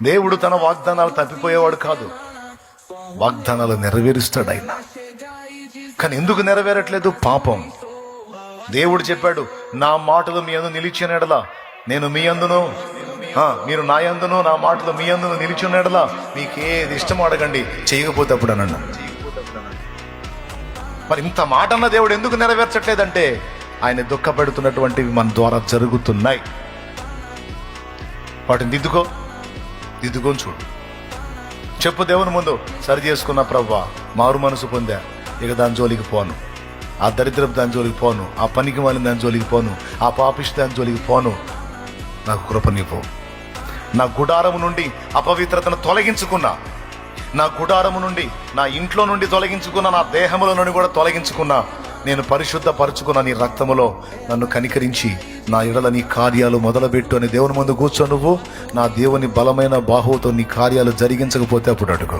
దేవుడు తన వాగ్దానాలు తప్పిపోయేవాడు కాదు, వాగ్దానాలు నెరవేరుస్తాడు ఆయన. కానీ ఎందుకు నెరవేరట్లేదు? పాపం. దేవుడు చెప్పాడు, నా మాటలు మీ యందు నిలిచిన ఎడల నేను మీ యందును, మీరు నా యందును, నా మాటలు మీ యందును నిలిచిన ఎడల మీకేది ఇష్టం అడగండి, చేయకపోతే అప్పుడు అన్నాడు. మరి ఇంత మాట అన్న దేవుడు ఎందుకు నెరవేర్చట్లేదంటే ఆయన దుఃఖపెడుతున్నటువంటివి మన ద్వారా జరుగుతున్నాయి. వాటిని దిద్దుకొని చూడు. చెప్పు దేవుని ముందు, సరి చేసుకున్న ప్రభువా, మారు మనసు పొందా, ఇక దాని జోలికి పోను, ఆ దరిద్రపు దాని జోలికి పోను, ఆ పనికి మాలిన దాని జోలికి పోను, ఆ పాపిష్టి దాని జోలికి పోను, నాకు కృపనివ్వు. నా గుడారము నుండి అపవిత్రతను తొలగించుకున్నా, నా గుడారము నుండి, నా ఇంట్లో నుండి తొలగించుకున్నా, నా దేహముల నుండి కూడా తొలగించుకున్నా, నేను పరిశుద్ధపరుచుకున్న నీ రక్తములో నన్ను కనికరించి నా ఎడల నీ కార్యాలు మొదలుపెట్టు అని దేవుని ముందు కూర్చో. నువ్వు నా దేవుని బలమైన బాహువుతో నీ కార్యాలు జరిగించకపోతే అప్పుడు అడుగు.